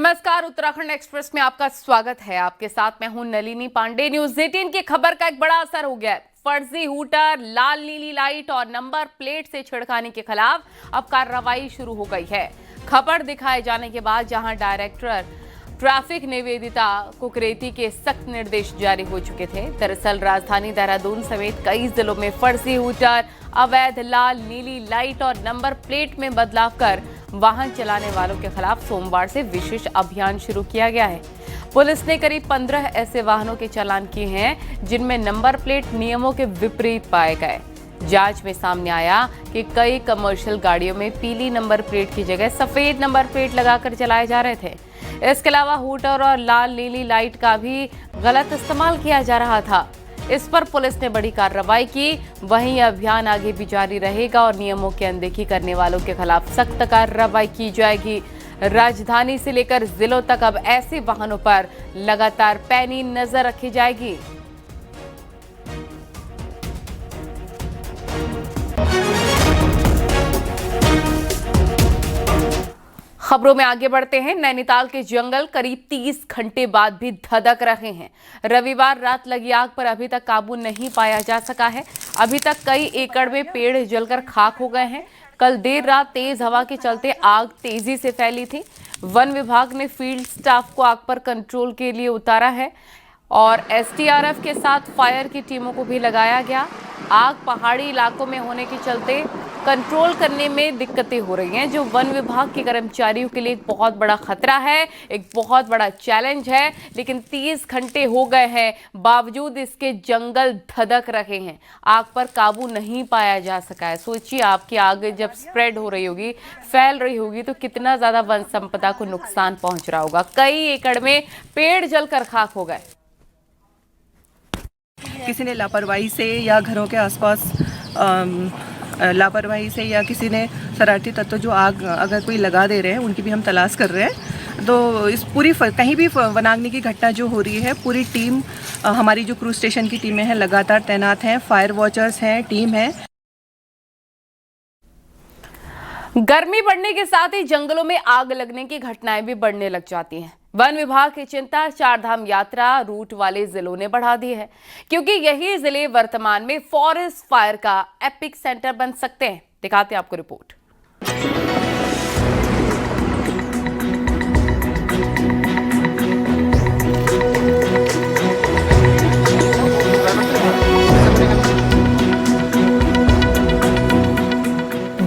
नमस्कार, उत्तराखंड एक्सप्रेस में आपका स्वागत है। आपके साथ मैं हूं नलिनी पांडे। न्यूज 18 की खबर का एक बड़ा असर हो गया है। फर्जी हूटर, लाल नीली लाइट और नंबर प्लेट से छिड़काने के खिलाफ अब कार्रवाई शुरू हो गई है। खबर दिखाए जाने के बाद जहां डायरेक्टर ट्रैफिक निवेदिता कुकरेती के सख्त निर्देश जारी हो चुके थे। दरअसल राजधानी देहरादून समेत कई जिलों में फर्जी हूटर, अवैध लाल नीली लाइट और नंबर प्लेट में बदलाव कर वाहन चलाने वालों के खिलाफ सोमवार से विशेष अभियान शुरू किया गया है। पुलिस ने करीब 15 ऐसे वाहनों के चालान किए हैं जिनमें नंबर प्लेट नियमों के विपरीत पाए गए। जांच में सामने आया कि कई कमर्शियल गाड़ियों में पीली नंबर प्लेट की जगह सफेद नंबर प्लेट लगाकर चलाए जा रहे थे। इसके अलावा हूटर और लाल नीली लाइट का भी गलत इस्तेमाल किया जा रहा था। इस पर पुलिस ने बड़ी कार्रवाई की। वहीं अभियान आगे भी जारी रहेगा और नियमों की अनदेखी करने वालों के खिलाफ सख्त कार्रवाई की जाएगी। राजधानी से लेकर जिलों तक अब ऐसे वाहनों पर लगातार पैनी नजर रखी जाएगी। खबरों में आगे बढ़ते हैं। नैनीताल के जंगल करीब 30 घंटे बाद भी धधक रहे हैं। रविवार रात लगी आग पर अभी तक काबू नहीं पाया जा सका है। अभी तक कई एकड़ में पेड़ जलकर खाक हो गए हैं। कल देर रात तेज हवा के चलते आग तेजी से फैली थी। वन विभाग ने फील्ड स्टाफ को आग पर कंट्रोल के लिए उतारा है और एसडीआरएफ के साथ फायर की टीमों को भी लगाया गया। आग पहाड़ी इलाकों में होने के चलते कंट्रोल करने में दिक्कतें हो रही हैं, जो वन विभाग के कर्मचारियों के लिए एक बहुत बड़ा खतरा है, एक बहुत बड़ा चैलेंज है। लेकिन 30 घंटे हो गए हैं, बावजूद इसके जंगल धधक रहे हैं। आग पर काबू नहीं पाया जा सका है। सोचिए, आपकी आग जब स्प्रेड हो रही होगी, फैल रही होगी, तो कितना ज्यादा वन संपदा को नुकसान पहुंच रहा होगा। कई एकड़ में पेड़ जलकर खाक हो गए। किसी ने लापरवाही से या घरों के आसपास लापरवाही से या किसी ने शरारती तत्व जो आग अगर कोई लगा दे रहे हैं, उनकी भी हम तलाश कर रहे हैं। तो इस पूरी कहीं भी वनाग्नि की घटना जो हो रही है, पूरी टीम हमारी जो क्रूज स्टेशन की टीमें हैं लगातार तैनात हैं, फायर वॉचर्स हैं, टीम है। गर्मी बढ़ने के साथ ही जंगलों में आग लगने की घटनाएं भी बढ़ने लग जाती हैं। वन विभाग की चिंता चारधाम यात्रा रूट वाले जिलों ने बढ़ा दी है, क्योंकि यही जिले वर्तमान में फॉरेस्ट फायर का एपिक सेंटर बन सकते हैं। दिखाते हैं आपको रिपोर्ट।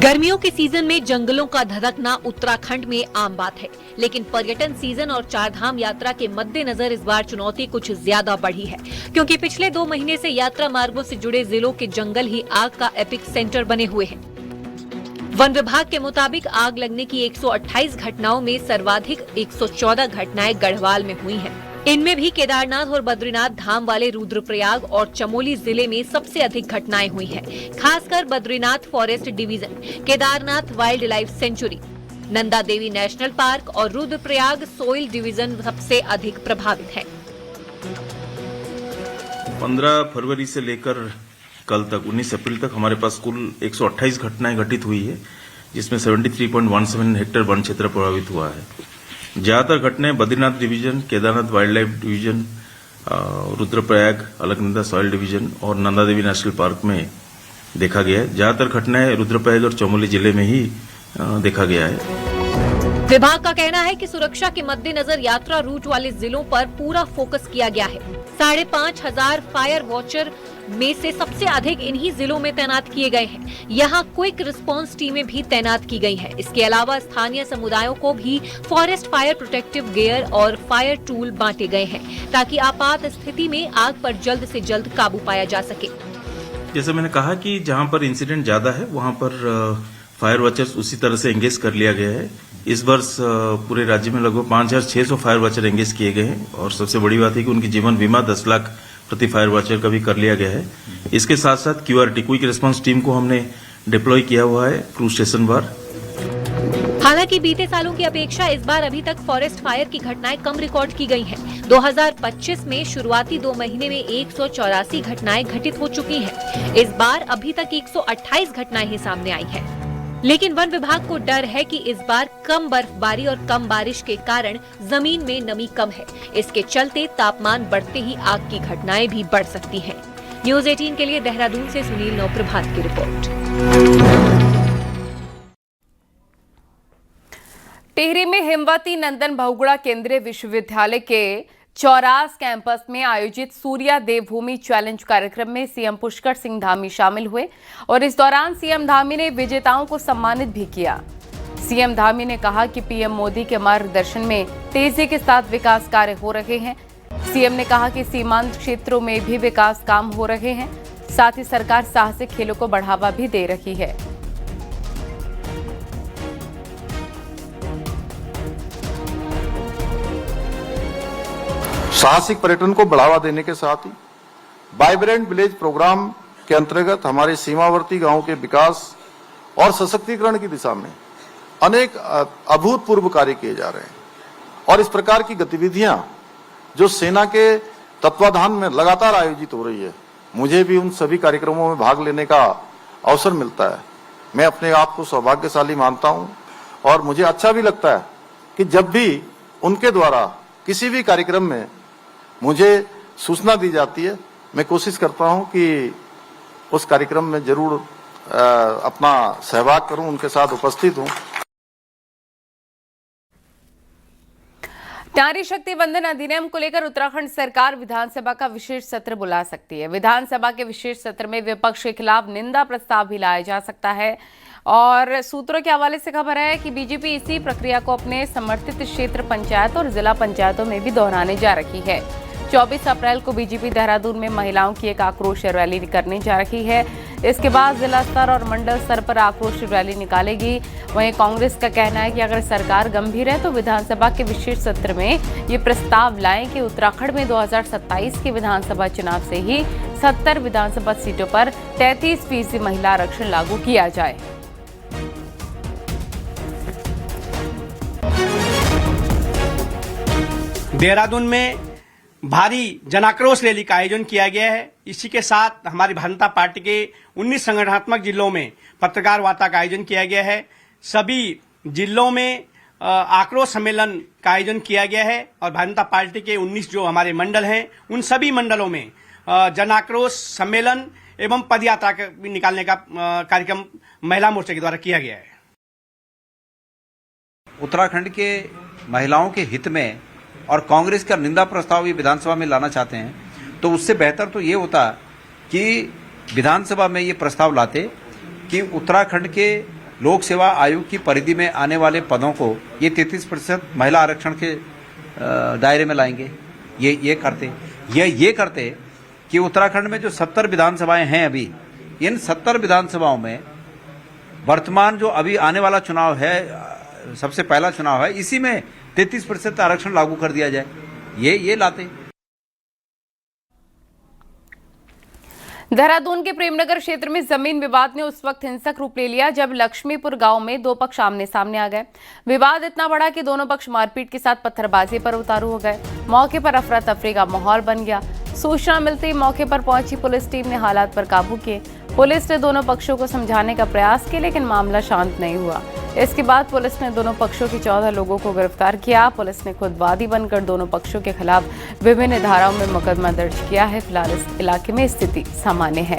गर्मियों के सीजन में जंगलों का धधकना उत्तराखंड में आम बात है, लेकिन पर्यटन सीजन और चारधाम यात्रा के मद्देनजर इस बार चुनौती कुछ ज्यादा बढ़ी है, क्योंकि पिछले 2 महीने से यात्रा मार्गों से जुड़े जिलों के जंगल ही आग का एपिक सेंटर बने हुए हैं। वन विभाग के मुताबिक आग लगने की 128 घटनाओं में सर्वाधिक 114 घटनाएं गढ़वाल में हुई हैं। इनमें भी केदारनाथ और बद्रीनाथ धाम वाले रुद्रप्रयाग और चमोली जिले में सबसे अधिक घटनाएं हुई हैं। खासकर Badrinath forest division, Kedarnath wildlife sanctuary, Nanda Devi national park और रुद्रप्रयाग सोइल डिवीजन सबसे अधिक प्रभावित है। 15 फरवरी से लेकर कल तक 19 अप्रैल तक हमारे पास कुल 128 घटनाएं घटित हुई है, जिसमें 73.17 हेक्टेयर वन क्षेत्र प्रभावित हुआ है। ज्यादातर घटनाएं Badrinath division, Kedarnath wild life division, Rudraprayag Alaknanda soil division और नंदा देवी नेशनल पार्क में देखा गया है। ज्यादातर घटनाएं रुद्रप्रयाग और चमोली जिले में ही देखा गया है। विभाग का कहना है कि सुरक्षा के मद्देनजर यात्रा रूट वाले जिलों पर पूरा फोकस किया गया है। 5,500 फायर वॉचर में से सबसे अधिक इन्हीं जिलों में तैनात किए गए हैं। यहाँ क्विक रिस्पांस टीमें भी तैनात की गई हैं। इसके अलावा स्थानीय समुदायों को भी फॉरेस्ट फायर प्रोटेक्टिव गियर और फायर टूल बांटे गए हैं, ताकि आपात स्थिति में आग पर जल्द से जल्द काबू पाया जा सके। जैसे मैंने कहा कि जहां पर इंसिडेंट ज्यादा है, वहां पर फायर वॉचर्स उसी तरह से एंगेज कर लिया गया है। इस वर्ष पूरे राज्य में लगभग 5,600 फायर वॉचर एंगेज किए गए हैं और सबसे बड़ी बात है कि उनकी जीवन बीमा 10 लाख प्रति फायर वॉचर का भी कर लिया गया है। इसके साथ साथ क्यूआरटी क्विक रिस्पांस टीम को हमने डिप्लॉय किया हुआ है क्रूज स्टेशन पर। हालांकि बीते सालों की अपेक्षा इस बार अभी तक फॉरेस्ट फायर की घटनाएं कम रिकॉर्ड की गई हैं। 2025 में शुरुआती 2 महीने में 184 घटनाएं घटित हो चुकी हैं। इस बार अभी तक 128 घटनाएं ही सामने आई हैं। लेकिन वन विभाग को डर है कि इस बार कम बर्फबारी और कम बारिश के कारण जमीन में नमी कम है। इसके चलते तापमान बढ़ते ही आग की घटनाएं भी बढ़ सकती हैं। न्यूज़ 18 के लिए देहरादून से सुनील नौप्रभात की रिपोर्ट। टिहरी में हिमवती नंदन बहुगुणा केंद्रीय विश्वविद्यालय के चौरास कैंपस में आयोजित सूर्या देवभूमि चैलेंज कार्यक्रम में सीएम पुष्कर सिंह धामी शामिल हुए और इस दौरान सीएम धामी ने विजेताओं को सम्मानित भी किया। सीएम धामी ने कहा कि पीएम मोदी के मार्गदर्शन में तेजी के साथ विकास कार्य हो रहे हैं। सीएम ने कहा कि सीमांत क्षेत्रों में भी विकास काम हो रहे हैं, साथ ही सरकार साहसिक खेलों को बढ़ावा भी दे रही है। साहसिक पर्यटन को बढ़ावा देने के साथ ही वाइब्रेंट विलेज प्रोग्राम के अंतर्गत हमारे सीमावर्ती गांवों के विकास और सशक्तिकरण की दिशा में अनेक अभूतपूर्व कार्य किए जा रहे हैं और इस प्रकार की गतिविधियां जो सेना के तत्वाधान में लगातार आयोजित हो रही है, मुझे भी उन सभी कार्यक्रमों में भाग लेने का अवसर मिलता है। मैं अपने आप को सौभाग्यशाली मानता हूं और मुझे अच्छा भी लगता है कि जब भी उनके द्वारा किसी भी कार्यक्रम में मुझे सूचना दी जाती है, मैं कोशिश करता हूं कि उस कार्यक्रम में जरूर अपना सहभाग करूं, उनके साथ उपस्थित हूं। नारी शक्ति वंदन अधिनियम को लेकर उत्तराखंड सरकार विधानसभा का विशेष सत्र बुला सकती है। विधानसभा के विशेष सत्र में विपक्ष के खिलाफ निंदा प्रस्ताव भी लाया जा सकता है और सूत्रों के हवाले से खबर है कि बीजेपी इसी प्रक्रिया को अपने समर्थित क्षेत्र पंचायत और जिला पंचायतों में भी दोहराने जा रही है। 24 अप्रैल को बीजेपी देहरादून में महिलाओं की एक आक्रोश रैली करने जा रही है। इसके बाद जिला स्तर और मंडल स्तर पर आक्रोश रैली निकालेगी। वहीं कांग्रेस का कहना है कि अगर सरकार गंभीर है तो विधानसभा के विशेष सत्र में ये प्रस्ताव लाएं कि उत्तराखंड में 2027 के विधानसभा चुनाव से ही 70 विधानसभा सीटों पर 33% महिला आरक्षण लागू किया जाए। देहरादून में भारी जनाक्रोश रैली का आयोजन किया गया है। इसी के साथ हमारी भारतीय जनता पार्टी के 19 संगठनात्मक जिलों में पत्रकार वार्ता का आयोजन किया गया है। सभी जिलों में आक्रोश सम्मेलन का आयोजन किया गया है और भारतीय जनता पार्टी के 19 जो हमारे मंडल हैं, उन सभी मंडलों में जनाक्रोश सम्मेलन एवं पदयात्रा निकालने का कार्यक्रम महिला मोर्चा के द्वारा किया गया है। उत्तराखंड के महिलाओं के हित में और कांग्रेस का निंदा प्रस्ताव भी विधानसभा में लाना चाहते हैं, तो उससे बेहतर तो ये होता कि विधानसभा में ये प्रस्ताव लाते कि उत्तराखंड के लोक सेवा आयोग की परिधि में आने वाले पदों को ये 33% महिला आरक्षण के दायरे में लाएंगे। ये करते कि उत्तराखंड में जो 70 विधानसभाएं हैं अभी, इन 70 विधानसभाओं में वर्तमान जो अभी आने वाला चुनाव है, सबसे पहला चुनाव है, इसी में 33% आरक्षण लागू कर दिया जाए। ये लाते। देहरादून के प्रेमनगर क्षेत्र में जमीन विवाद ने उस वक्त हिंसक रूप ले लिया जब लक्ष्मीपुर गांव में दो पक्ष आमने सामने आ गए। विवाद इतना बढ़ा कि दोनों पक्ष मारपीट के साथ पत्थरबाजी पर उतारू हो गए। मौके पर अफरा तफरी का माहौल बन गया। सूचना मिलते ही मौके पर पहुंची पुलिस टीम ने हालात पर काबू किए। पुलिस ने दोनों पक्षों को समझाने का प्रयास किया, लेकिन मामला शांत नहीं हुआ। इसके बाद पुलिस ने दोनों पक्षों के 14 लोगों को गिरफ्तार किया। पुलिस ने खुद वादी बनकर दोनों पक्षों के खिलाफ विभिन्न धाराओं में मुकदमा दर्ज किया है। फिलहाल इस इलाके में स्थिति सामान्य है।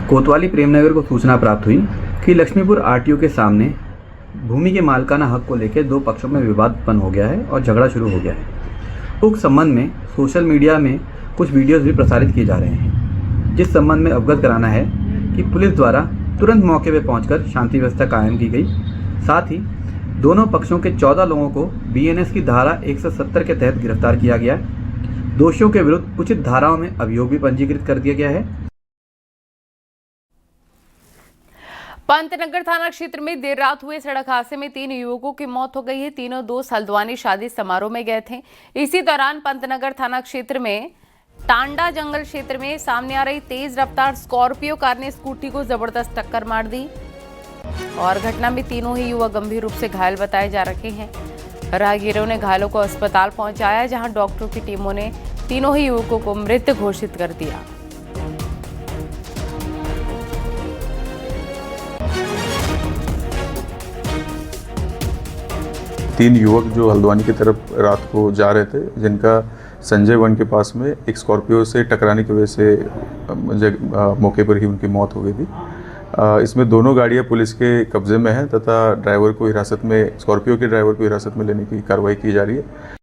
कोतवाली प्रेमनगर को सूचना प्राप्त हुई कि लक्ष्मीपुर आरटीओ के सामने भूमि के मालिकाना हक को लेकर दो पक्षों में विवाद उत्पन्न हो गया है और झगड़ा शुरू हो गया है। उक्त संबंध में सोशल मीडिया में कुछ वीडियोस भी प्रसारित किए जा रहे हैं, जिस संबंध में अवगत कराना है कि पुलिस द्वारा तुरंत मौके पर पहुंचकर शांति व्यवस्था कायम की गई। साथ ही दोनों पक्षों के 14 लोगों को बीएनएस की धारा 170 के तहत गिरफ्तार किया गया। दोषियों के विरुद्ध उचित धाराओं में अभियोग भी पंजीकृत कर दिया गया है। पंतनगर थाना क्षेत्र में देर रात हुए सड़क हादसे में 3 युवकों की मौत हो गई है। तीनों दोस्त हल्द्वानी शादी समारोह में गए थे। इसी दौरान पंतनगर थाना क्षेत्र में टांडा जंगल क्षेत्र में सामने आ रही तेज रफ्तार स्कॉर्पियो कार ने स्कूटी को जबरदस्त टक्कर मार दी और घटना में तीनों ही युवक गंभीर रूप से घायल बताए जा रहे हैं। राहगीरों ने घायलों को अस्पताल पहुंचाया, जहां डॉक्टरों की टीमों ने तीनों ही युवकों को मृत घोषित कर दिया। तीन युवक जो हल्द्वानी की तरफ रात को जा रहे थे, जिनका संजय वन के पास में एक स्कॉर्पियो से टकराने की वजह से मौके पर ही उनकी मौत हो गई थी। इसमें दोनों गाड़ियां पुलिस के कब्जे में हैं तथा ड्राइवर को हिरासत में, स्कॉर्पियो के ड्राइवर को हिरासत में लेने की कार्रवाई की जा रही है।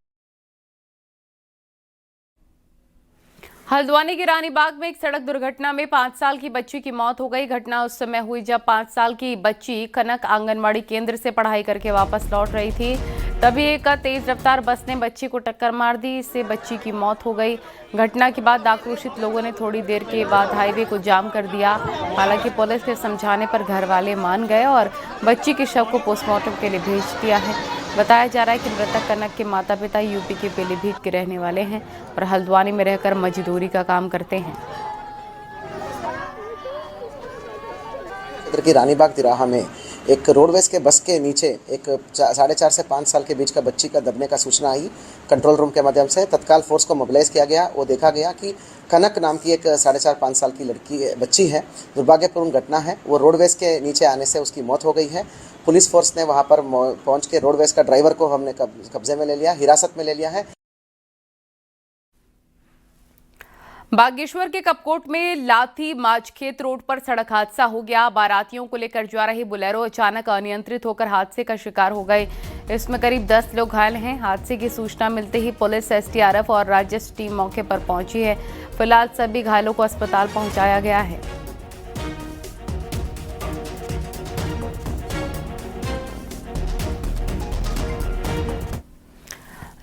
हल्द्वानी के रानीबाग में एक सड़क दुर्घटना में 5 साल की बच्ची की मौत हो गई। घटना उस समय हुई जब 5 साल की बच्ची कनक आंगनवाड़ी केंद्र से पढ़ाई करके वापस लौट रही थी। तभी एक तेज रफ्तार बस ने बच्ची को टक्कर मार दी, इससे बच्ची की मौत हो गई। घटना के बाद आक्रोशित लोगों ने थोड़ी देर के बाद हाईवे को जाम कर दिया। हालांकि पुलिस के समझाने पर घर वाले मान गए और बच्ची के शव को पोस्टमार्टम के लिए भेज दिया है। बताया जा रहा है कि मृतक कनक के माता पिता यूपी के पीलीभीत के रहने वाले हैं और हल्द्वानी में रहकर मजदूरी का काम करते हैं। की रानीबाग तिराहा में एक रोडवेज के बस के नीचे एक 4.5 से 5 साल के बीच का बच्ची का दबने का सूचना आई। कंट्रोल रूम के माध्यम से तत्काल फोर्स को मोबिलाइज किया गया। वो देखा गया कि कनक नाम की एक 4.5-5 साल की बच्ची है। दुर्भाग्यपूर्ण घटना है। वो रोडवेज के नीचे आने से उसकी मौत हो गई है। पुलिस फोर्स ने वहां पर पहुंच के रोडवेज का ड्राइवर को हमने कब्जे में ले लिया, हिरासत में ले लिया है। बागेश्वर के कपकोट में लाठी माचखेत रोड पर सड़क हादसा हो गया। बारातियों को लेकर जा रही बुलेरो अचानक अनियंत्रित होकर हादसे का शिकार हो गई। इसमें करीब 10 लोग घायल हैं। हादसे की सूचना मिलते ही पुलिस, एसडीआरएफ और राजस्व टीम मौके पर पहुंची है। फिलहाल सभी घायलों को अस्पताल पहुंचाया गया है।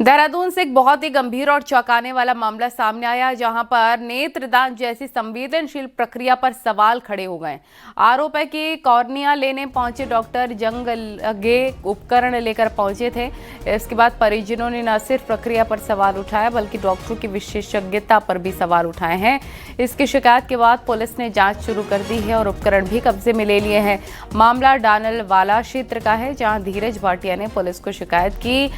देहरादून से एक बहुत ही गंभीर और चौंकाने वाला मामला सामने आया, जहां पर नेत्रदान जैसी संवेदनशील प्रक्रिया पर सवाल खड़े हो गए। आरोप है कि कॉर्निया लेने पहुंचे डॉक्टर जंग लगे उपकरण लेकर पहुंचे थे। इसके बाद परिजनों ने न सिर्फ प्रक्रिया पर सवाल उठाया बल्कि डॉक्टरों की विशेषज्ञता पर भी सवाल उठाए हैं। इसकी शिकायत के बाद पुलिस ने जांच शुरू कर दी है और उपकरण भी कब्जे में ले लिए हैं। मामला डानलवाला क्षेत्र का है, जहां धीरज भाटिया ने पुलिस को शिकायत की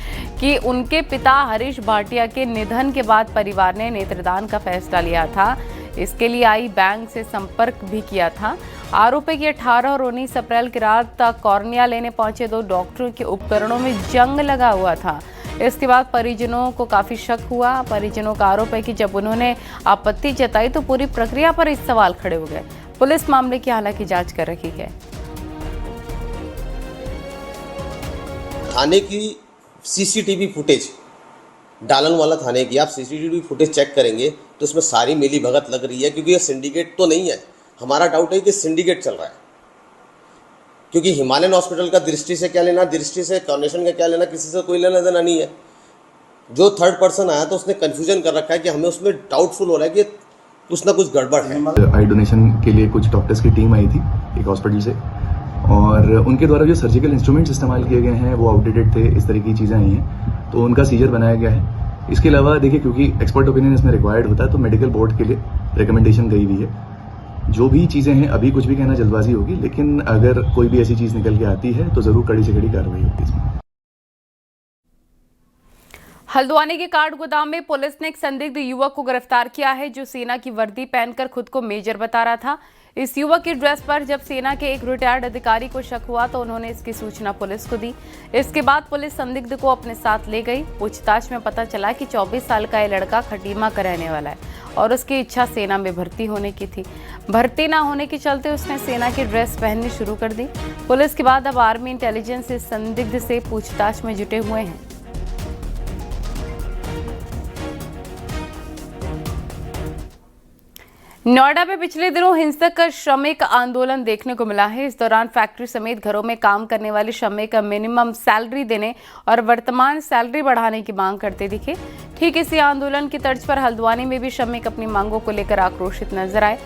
कि उनके पिता हरीश भाटिया के निधन के बाद परिवार ने नेत्रदान का फैसला लिया था। इसके लिए आई बैंक से संपर्क भी किया था। आरोप है कि 18 और 19 अप्रैल की रात तक कॉर्निया लेने पहुंचे 2 डॉक्टरों के उपकरणों में जंग लगा हुआ था। इसके बाद परिजनों को काफी शक हुआ। परिजनों का आरोप है कि जब उन्होंने आपत्ति जताई तो पूरी प्रक्रिया पर इस सवाल खड़े हो गए। पुलिस मामले की हालांकि जांच कर रही है। थाने की सीसीटीवी फुटेज, डालनवाला थाने की आप सीसीटीवी फुटेज चेक करेंगे तो उसमें सारी मिली भगत लग रही है, क्योंकि ये सिंडिकेट तो नहीं है। हमारा डाउट है कि सिंडिकेट चल रहा है, क्योंकि हिमालयन हॉस्पिटल का दृष्टि से क्या लेना, दृष्टि से कॉर्पोरेशन का क्या लेना, किसी से कोई लेना देना नहीं है। जो थर्ड पर्सन आया तो उसने कंफ्यूजन कर रखा है कि हमें उसमें डाउटफुल हो रहा है कि कुछ ना कुछ गड़बड़ है। आई डोनेशन के लिए कुछ डॉक्टर्स की टीम आई थी एक हॉस्पिटल से, और उनके द्वारा जो सर्जिकल इंस्ट्रूमेंट्स इस्तेमाल किए गए हैं वो आउटडेटेड थे। इस तरह की चीज़ें आई हैं तो उनका सीजर बनाया गया है। इसके अलावा देखिए, क्योंकि एक्सपर्ट ओपिनियन इसमें रिक्वायर्ड होता है तो मेडिकल बोर्ड के लिए रिकमेंडेशन गई हुई है। जो भी चीज़ें हैं, अभी कुछ भी कहना जल्दबाजी होगी, लेकिन अगर कोई भी ऐसी चीज़ निकल के आती है तो ज़रूर कड़ी से कड़ी कार्रवाई होगी इसमें। हल्द्वानी के काठ गोदाम में पुलिस ने एक संदिग्ध युवक को गिरफ्तार किया है, जो सेना की वर्दी पहनकर खुद को मेजर बता रहा था। इस युवक की ड्रेस पर जब सेना के एक रिटायर्ड अधिकारी को शक हुआ तो उन्होंने इसकी सूचना पुलिस को दी। इसके बाद पुलिस संदिग्ध को अपने साथ ले गई। पूछताछ में पता चला कि 24 साल का यह लड़का खटीमा का रहने वाला है और उसकी इच्छा सेना में भर्ती होने की थी। भर्ती ना होने के चलते उसने सेना की ड्रेस पहननी शुरू कर दी। पुलिस के बाद अब आर्मी इंटेलिजेंस इस संदिग्ध से पूछताछ में जुटे हुए हैं। नोएडा में पिछले दिनों हिंसक श्रमिक आंदोलन देखने को मिला है। इस दौरान फैक्ट्री समेत घरों में काम करने वाले श्रमिक मिनिमम सैलरी देने और वर्तमान सैलरी बढ़ाने की मांग करते दिखे। ठीक इसी आंदोलन की तर्ज पर हल्द्वानी में भी श्रमिक अपनी मांगों को लेकर आक्रोशित नजर आए।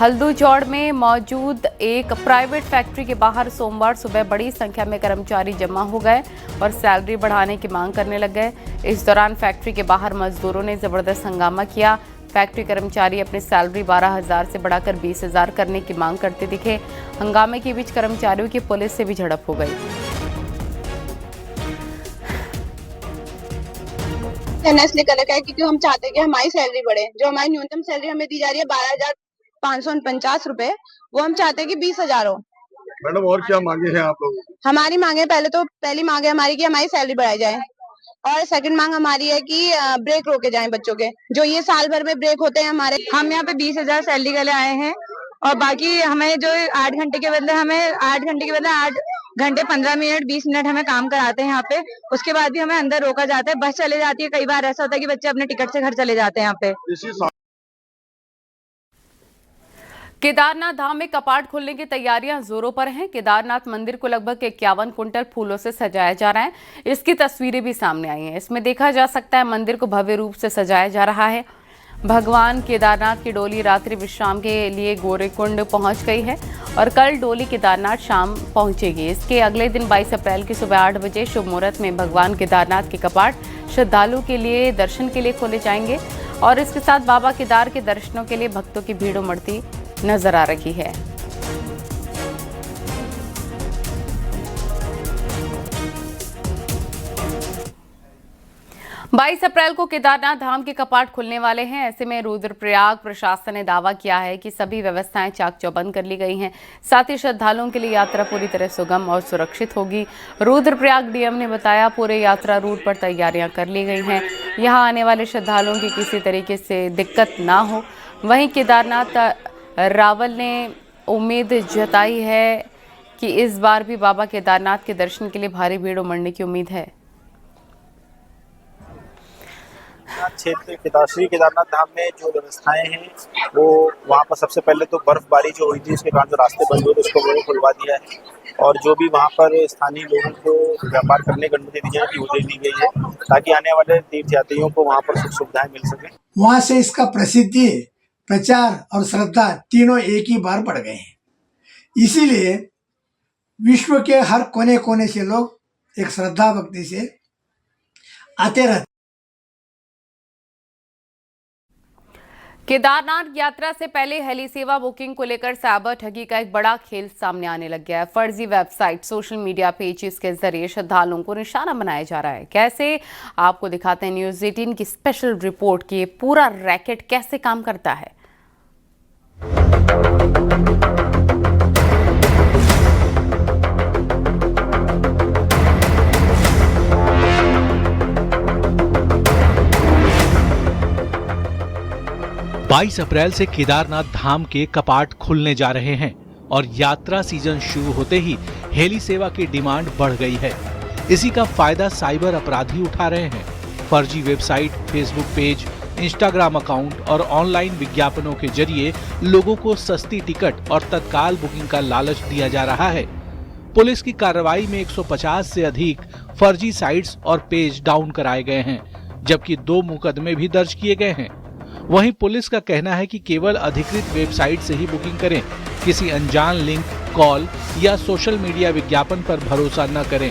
हल्दूचौड़ में मौजूद एक प्राइवेट फैक्ट्री के बाहर सोमवार सुबह बड़ी संख्या में कर्मचारी जमा हो गए और सैलरी बढ़ाने की मांग करने लग गए। इस दौरान फैक्ट्री के बाहर मजदूरों ने जबरदस्त हंगामा किया। फैक्ट्री कर्मचारी अपनी सैलरी 12,000 से बढ़ाकर 20,000 करने की मांग करते दिखे। हंगामे के बीच कर्मचारियों की पुलिस से भी झड़प हो गई। करना इसलिए कर रखा है क्योंकि हम चाहते हैं कि हमारी सैलरी बढ़े। जो हमारी न्यूनतम सैलरी हमें दी जा रही है 12,549 रुपए, वो हम चाहते हैं कि 20,000 हो। मैडम और क्या मांगे हैं आप लोग? हमारी मांगे पहली मांग है हमारी कि हमारी सैलरी बढ़ाई जाए, और सेकंड मांग हमारी है कि ब्रेक रोके जाएं बच्चों के, जो ये साल भर में ब्रेक होते हैं हमारे। हम यहाँ पे 20,000 सैलरी के लिए आए हैं, और बाकी हमें जो 8 घंटे के बदले 8 घंटे 15 मिनट 20 मिनट हमें काम कराते हैं यहाँ पे। उसके बाद भी हमें अंदर रोका जाता है, बस चले जाती है। कई बार ऐसा होता है कि बच्चे अपने टिकट से घर चले जाते हैं यहाँ पे। केदारनाथ धाम में कपाट खोलने की तैयारियां जोरों पर हैं। केदारनाथ मंदिर को लगभग 51 कुंटल फूलों से सजाया जा रहा है। इसकी तस्वीरें भी सामने आई हैं। इसमें देखा जा सकता है मंदिर को भव्य रूप से सजाया जा रहा है। भगवान केदारनाथ की डोली रात्रि विश्राम के लिए गौरीकुंड पहुंच गई है और कल डोली केदारनाथ शाम पहुंचेगी। इसके अगले दिन 22 अप्रैल की सुबह 8 बजे शुभ मुहूर्त में भगवान केदारनाथ के कपाट श्रद्धालुओं के लिए दर्शन के लिए खोले जाएंगे और इसके साथ बाबा केदार के दर्शनों के लिए भक्तों की भीड़ उमड़ती नजर आ रही है। बाईस अप्रैल को केदारनाथ धाम के कपाट खुलने वाले हैं। ऐसे में रुद्रप्रयाग प्रशासन ने दावा किया है कि सभी व्यवस्थाएं चाक चौबंद कर ली गई हैं। साथ ही श्रद्धालुओं के लिए यात्रा पूरी तरह सुगम और सुरक्षित होगी। रुद्रप्रयाग डीएम ने बताया पूरे यात्रा रूट पर तैयारियां कर ली गई हैं। यहां आने वाले श्रद्धालुओं की किसी तरीके से दिक्कत ना हो। वहीं केदारनाथ रावल ने उम्मीद जताई है कि इस बार भी बाबा केदारनाथ के दर्शन के लिए भारी भीड़ उमड़ने की उम्मीद है। क्षेत्र श्री केदारनाथ धाम में जो व्यवस्थाएं हैं वो वहाँ पर सबसे पहले तो बर्फबारी जो हुई थी उसके कारण जो रास्ते बंद हुए थे उसको वो खुलवा दिया है, और जो भी वहाँ पर स्थानीय लोगों को व्यापार करने की अनुमति दी जाएगी वो दे दी गई है ताकि आने वाले तीर्थयात्रियों को वहाँ पर सुख सुविधाएं मिल सके। वहाँ से इसका प्रसिद्धि, प्रचार और श्रद्धा तीनों एक ही बार बढ़ गए हैं। इसीलिए विश्व के हर कोने कोने से लोग एक श्रद्धा भक्ति से आते रहते। केदारनाथ यात्रा से पहले हेली सेवा बुकिंग को लेकर साइबर ठगी का एक बड़ा खेल सामने आने लग गया है। फर्जी वेबसाइट, सोशल मीडिया पेजेस के जरिए श्रद्धालुओं को निशाना बनाया जा रहा है। कैसे, आपको दिखाते हैं न्यूज़ 18 की स्पेशल रिपोर्ट कि ये पूरा रैकेट कैसे काम करता है। बाईस अप्रैल से केदारनाथ धाम के कपाट खुलने जा रहे हैं और यात्रा सीजन शुरू होते ही हेली सेवा की डिमांड बढ़ गई है। इसी का फायदा साइबर अपराधी उठा रहे हैं। फर्जी website, Facebook page, Instagram account और ऑनलाइन विज्ञापनों के जरिए लोगों को सस्ती टिकट और तत्काल बुकिंग का लालच दिया जा रहा है। पुलिस की कार्रवाई में 150 से अधिक फर्जी साइट्स और पेज डाउन कराए गए हैं, जबकि 2 मुकदमे भी दर्ज किए गए हैं। वहीं पुलिस का कहना है कि केवल अधिकृत वेबसाइट से ही बुकिंग करें, किसी अनजान लिंक, कॉल या सोशल मीडिया विज्ञापन पर भरोसा न करें।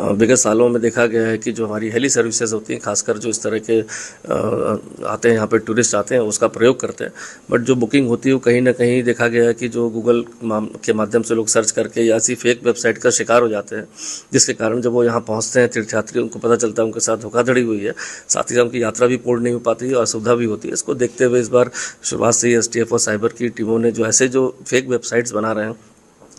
विगत सालों में देखा गया है कि जो हमारी हेली सर्विसेज होती हैं, खासकर जो इस तरह के आते हैं यहाँ पे टूरिस्ट आते हैं उसका प्रयोग करते हैं, बट जो बुकिंग होती है वो कहीं ना कहीं देखा गया है कि जो गूगल के माध्यम से लोग सर्च करके या ऐसी फेक वेबसाइट का शिकार हो जाते हैं, जिसके कारण जब वो यहाँ पहुँचते हैं तीर्थयात्री, उनको पता चलता है उनके साथ धोखाधड़ी हुई है, साथ ही उनकी यात्रा भी पूर्ण नहीं हो पाती और असुविधा भी होती है। इसको देखते हुए इस बार शुरुआत से ही STF और साइबर की टीमों ने जो ऐसे जो फेक वेबसाइट्स बना रहे हैं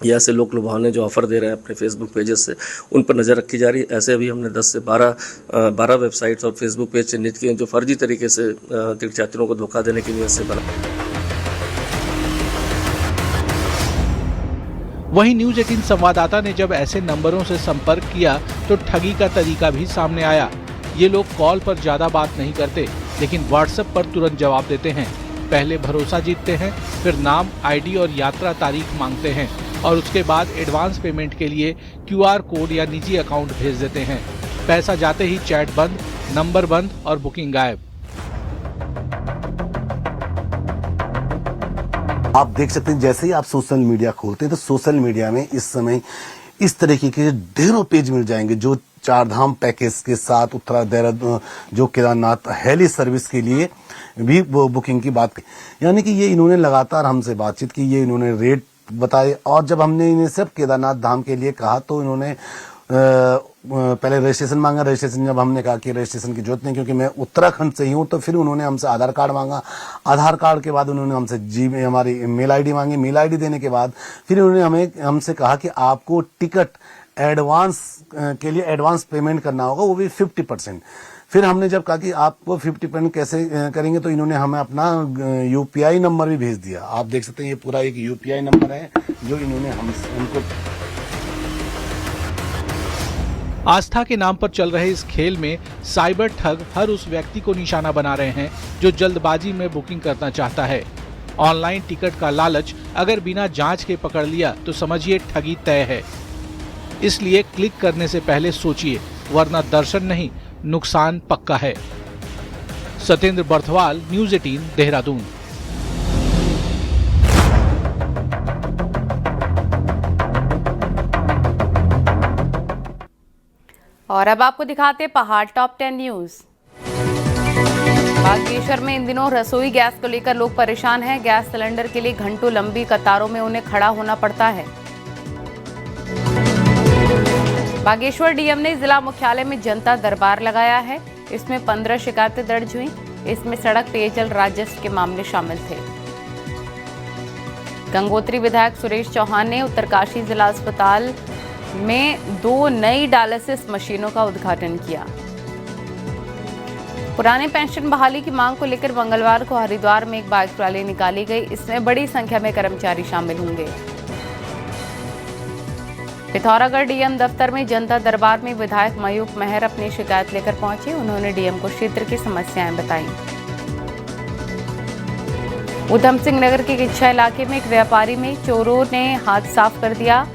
या ऐसे लोक लुभावने जो ऑफर दे रहे हैं अपने फेसबुक पेजेस से, उन पर नज़र रखी जा रही है। ऐसे अभी हमने 10 से 12 वेबसाइट्स और फेसबुक पेज चिन्हित किए जो फर्जी तरीके से तीर्थयात्रियों को धोखा देने की वजह से बना। वहीं न्यूज़ 18 संवाददाता ने जब ऐसे नंबरों से संपर्क किया तो ठगी का तरीका भी सामने आया। ये लोग कॉल पर ज्यादा बात नहीं करते, लेकिन व्हाट्सएप पर तुरंत जवाब देते हैं। पहले भरोसा जीतते हैं, फिर नाम, ID और यात्रा तारीख मांगते हैं और उसके बाद एडवांस पेमेंट के लिए QR कोड या निजी अकाउंट भेज देते हैं। पैसा जाते ही चैट बंद, नंबर बंद और बुकिंग गायब। आप देख सकते हैं जैसे ही आप सोशल मीडिया खोलते हैं तो सोशल मीडिया में इस समय इस तरीके के ढेरों पेज मिल जाएंगे जो 4 धाम पैकेज के साथ उत्तराखंड जो केदारनाथ हेली सर्विस के लिए भी वो बुकिंग की बात की, यानी कि ये इन्होंने लगातार हमसे बातचीत की, ये इन्होंने रेट बताए और जब हमने इन्हें सिर्फ केदारनाथ धाम के लिए कहा तो इन्होंने पहले रजिस्ट्रेशन मांगा। रजिस्ट्रेशन जब हमने कहा कि रजिस्ट्रेशन की जरूरत नहीं क्योंकि मैं उत्तराखंड से ही हूँ, तो फिर उन्होंने हमसे आधार कार्ड मांगा। आधार कार्ड के बाद उन्होंने हमसे हमारी मेल आईडी मांगी। मेल आईडी देने के बाद फिर उन्होंने हमसे कहा कि आपको टिकट एडवांस के लिए एडवांस पेमेंट करना होगा, वो भी 50%। फिर हमने जब कहा कि आपको 50% कैसे करेंगे, तो इन्होंने हमें अपना यूपीआई नंबर भी भेज दिया। आप देख सकते हैं ये पूरा एक यूपीआई नंबर है जो इन्होंने हमको। आस्था के नाम पर चल रहे इस खेल में साइबर ठग हर उस व्यक्ति को निशाना बना रहे हैं जो जल्दबाजी में बुकिंग करना चाहता है। ऑनलाइन टिकट का लालच अगर बिना जांच के पकड़ लिया तो समझिए ठगी तय है। इसलिए क्लिक करने से पहले सोचिए, वरना दर्शन नहीं नुकसान पक्का है। सत्येंद्र बर्थवाल, न्यूज़ 18, देहरादून। और अब आपको दिखाते पहाड़ टॉप 10 न्यूज। बागेश्वर में इन दिनों रसोई गैस को लेकर लोग परेशान हैं। गैस सिलेंडर के लिए घंटों लंबी कतारों में उन्हें खड़ा होना पड़ता है। बागेश्वर डीएम ने जिला मुख्यालय में जनता दरबार लगाया है। इसमें 15 शिकायतें दर्ज हुई। इसमें सड़क, पेयजल, राजस्व के मामले शामिल थे। गंगोत्री विधायक सुरेश चौहान ने उत्तरकाशी जिला अस्पताल में 2 नई डायलिसिस मशीनों का उद्घाटन किया। पुराने पेंशन बहाली की मांग को लेकर मंगलवार को हरिद्वार में एक बाइक रैली निकाली गई। इसमें बड़ी संख्या में कर्मचारी शामिल होंगे। पिथौरागढ़ डीएम दफ्तर में जनता दरबार में विधायक मयूख मेहर अपनी शिकायत लेकर पहुंचे। उन्होंने डीएम को क्षेत्र की समस्याएं बताई। ऊधम सिंह नगर के किच्छा इलाके में एक व्यापारी में चोरों ने हाथ साफ कर दिया।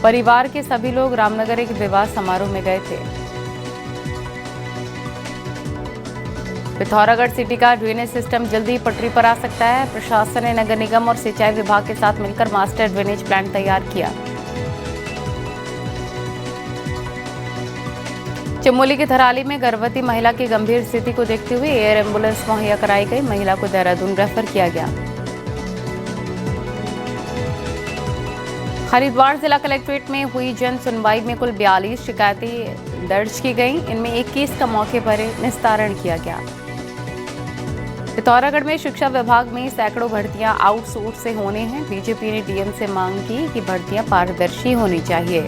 परिवार के सभी लोग रामनगर एक विवाह समारोह में गए थे। पिथौरागढ़ सिटी का ड्रेनेज सिस्टम जल्दी ही पटरी पर आ सकता है। प्रशासन ने नगर निगम और सिंचाई विभाग के साथ मिलकर मास्टर ड्रेनेज प्लान तैयार किया। चमोली के थराली में गर्भवती महिला की गंभीर स्थिति को देखते हुए एयर एम्बुलेंस मुहैया कराई गई। महिला को देहरादून रेफर किया गया। हरिद्वार जिला कलेक्ट्रेट में हुई जन सुनवाई में कुल 42 शिकायतें दर्ज की गईं। इनमें 21 का मौके पर निस्तारण किया गया। पिथौरागढ़ में शिक्षा विभाग में सैकड़ों भर्तियां आउटसोर्स से होने हैं। बीजेपी ने डीएम से मांग की कि भर्तियां पारदर्शी होनी चाहिए।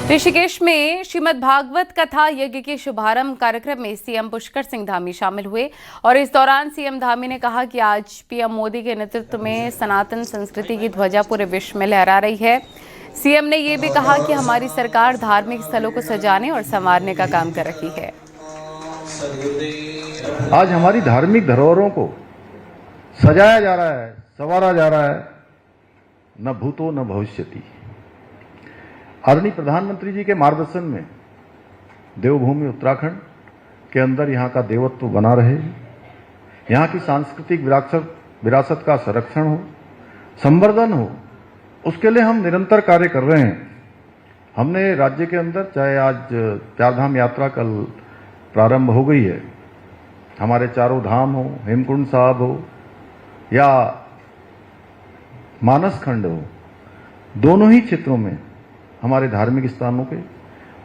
ऋषिकेश में श्रीमद् भागवत कथा यज्ञ के शुभारंभ कार्यक्रम में सीएम पुष्कर सिंह धामी शामिल हुए और इस दौरान सीएम धामी ने कहा कि आज पीएम मोदी के नेतृत्व में सनातन संस्कृति की ध्वजा पूरे विश्व में लहरा रही है। सीएम ने ये भी कहा कि हमारी सरकार धार्मिक स्थलों को सजाने और संवारने का काम कर रही है। आज हमारी धार्मिक धरोहरों को सजाया जा रहा है, संवारा जा रहा है। न भूतो न भविष्यति। आदरणीय प्रधानमंत्री जी के मार्गदर्शन में देवभूमि उत्तराखंड के अंदर यहाँ का देवत्व बना रहे, यहाँ की सांस्कृतिक विरासत का संरक्षण हो, संवर्धन हो, उसके लिए हम निरंतर कार्य कर रहे हैं। हमने राज्य के अंदर, चाहे आज चारधाम यात्रा कल प्रारंभ हो गई है, हमारे चारों धाम हो, हेमकुंड साहब हो या मानस खंड हो, दोनों ही क्षेत्रों में हमारे धार्मिक स्थानों पे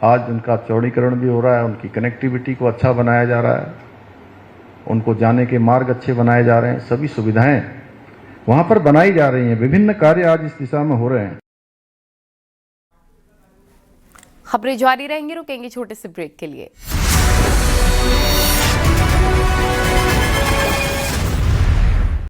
आज उनका चौड़ीकरण भी हो रहा है। उनकी कनेक्टिविटी को अच्छा बनाया जा रहा है, उनको जाने के मार्ग अच्छे बनाए जा रहे हैं। सभी सुविधाएं वहां पर बनाई जा रही हैं। विभिन्न कार्य आज इस दिशा में हो रहे हैं। खबरें जारी रहेंगी, रुकेंगे छोटे से ब्रेक के लिए।